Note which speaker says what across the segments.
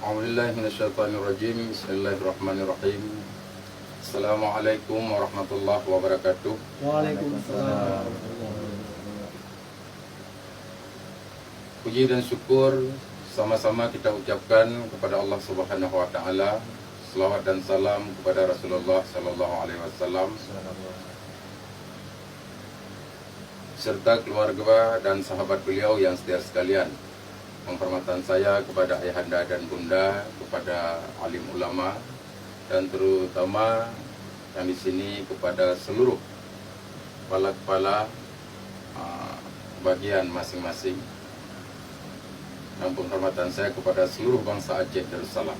Speaker 1: A'udzubillahi minasyaitonirrajim. Bismillahirrahmanirrahim. Assalamualaikum warahmatullahi wabarakatuh.
Speaker 2: Waalaikumsalam.
Speaker 1: Puji dan syukur sama-sama kita ucapkan kepada Allah Subhanahu wa taala. Selawat dan salam kepada Rasulullah sallallahu alaihi wasallam serta keluarga dan sahabat beliau yang setia sekalian. Penghormatan saya kepada ayahanda dan bunda, kepada alim ulama, dan terutama yang di sini kepada seluruh kepala-kepala bagian masing-masing. Dan penghormatan saya kepada seluruh bangsa Aceh Darussalam.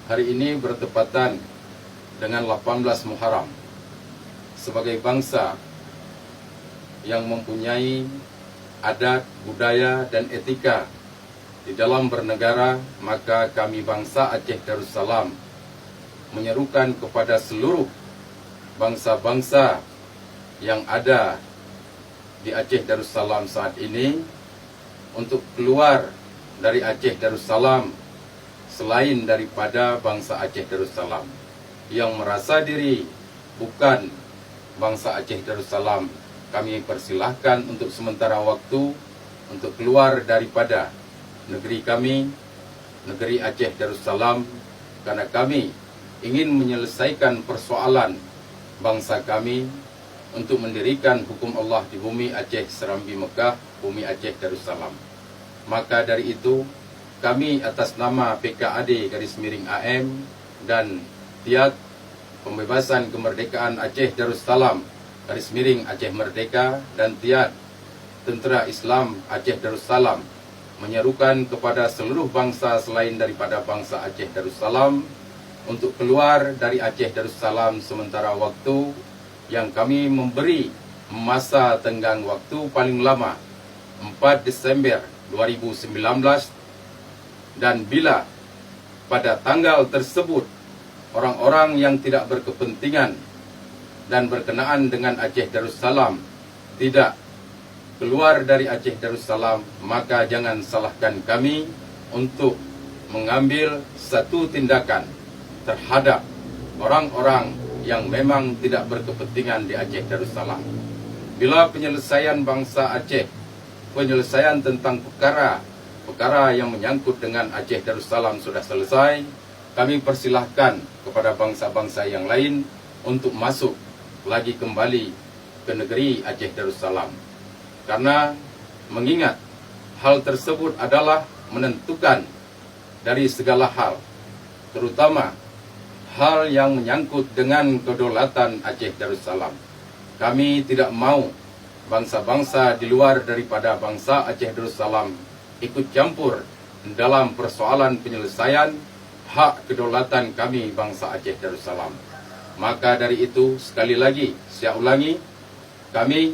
Speaker 1: Hari ini bertepatan dengan 18 Muharram. Sebagai bangsa yang mempunyai adat, budaya, dan etika di dalam bernegara, maka kami bangsa Aceh Darussalam menyerukan kepada seluruh bangsa-bangsa yang ada di Aceh Darussalam saat ini untuk keluar dari Aceh Darussalam selain daripada bangsa Aceh Darussalam yang merasa diri bukan bangsa Aceh Darussalam. Kami persilahkan untuk sementara waktu untuk keluar daripada negeri kami, negeri Aceh Darussalam, karena kami ingin menyelesaikan persoalan bangsa kami untuk mendirikan hukum Allah di bumi Aceh Serambi Mekah, bumi Aceh Darussalam. Maka dari itu, kami atas nama PKAD-AM dan Tiat Pembebasan Kemerdekaan Aceh Darussalam Aceh Merdeka dan Tiat Tentera Islam Aceh Darussalam menyerukan kepada seluruh bangsa selain daripada bangsa Aceh Darussalam untuk keluar dari Aceh Darussalam sementara waktu yang kami memberi masa tenggang waktu paling lama 4 Desember 2019, dan bila pada tanggal tersebut orang-orang yang tidak berkepentingan dan berkenaan dengan Aceh Darussalam tidak keluar dari Aceh Darussalam, maka jangan salahkan kami untuk mengambil satu tindakan terhadap orang-orang yang memang tidak berkepentingan di Aceh Darussalam. Bila penyelesaian bangsa Aceh, penyelesaian tentang perkara yang menyangkut dengan Aceh Darussalam sudah selesai, kami persilahkan kepada bangsa-bangsa yang lain untuk masuk lagi kembali ke negeri Aceh Darussalam. Karena mengingat hal tersebut adalah menentukan dari segala hal, terutama hal yang menyangkut dengan kedaulatan Aceh Darussalam. Kami tidak mau bangsa-bangsa di luar daripada bangsa Aceh Darussalam ikut campur dalam persoalan penyelesaian hak kedaulatan kami bangsa Aceh Darussalam. Maka dari itu, sekali lagi saya ulangi, kami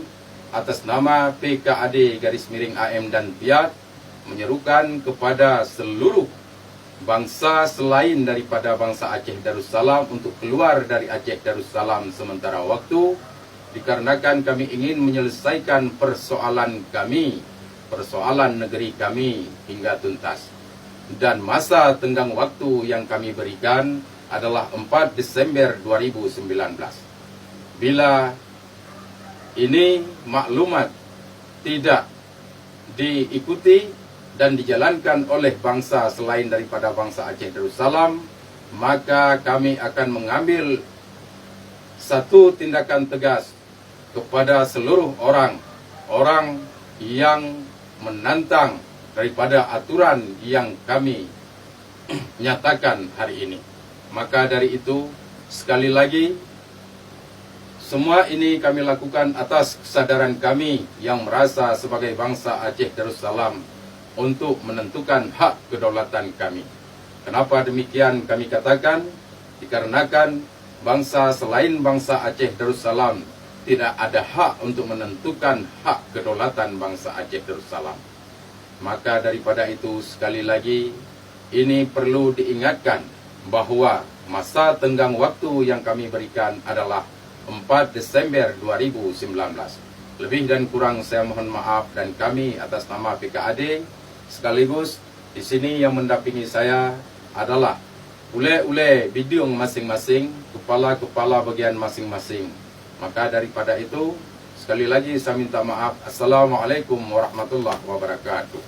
Speaker 1: atas nama PKAD-AM dan Tiat menyerukan kepada seluruh bangsa selain daripada bangsa Aceh Darussalam untuk keluar dari Aceh Darussalam sementara waktu, dikarenakan kami ingin menyelesaikan persoalan kami, persoalan negeri kami hingga tuntas. Dan masa tenggang waktu yang kami berikan adalah 4 Desember 2019. Bila ini maklumat tidak diikuti dan dijalankan oleh bangsa selain daripada bangsa Aceh Darussalam, maka kami akan mengambil satu tindakan tegas kepada seluruh orang yang menantang daripada aturan yang kami nyatakan hari ini. Maka dari itu, sekali lagi, semua ini kami lakukan atas kesadaran kami yang merasa sebagai bangsa Aceh Darussalam untuk menentukan hak kedaulatan kami. Kenapa demikian kami katakan? Dikarenakan bangsa selain bangsa Aceh Darussalam tidak ada hak untuk menentukan hak kedaulatan bangsa Aceh Darussalam. Maka daripada itu, sekali lagi, ini perlu diingatkan bahawa masa tenggang waktu yang kami berikan adalah 4 Desember 2019. Lebih dan kurang saya mohon maaf, dan kami atas nama PKAD sekaligus Di sini yang mendampingi saya adalah ule-ule bidung masing-masing, kepala-kepala bagian masing-masing. Maka daripada itu, sekali lagi saya minta maaf. Assalamualaikum warahmatullahi wabarakatuh.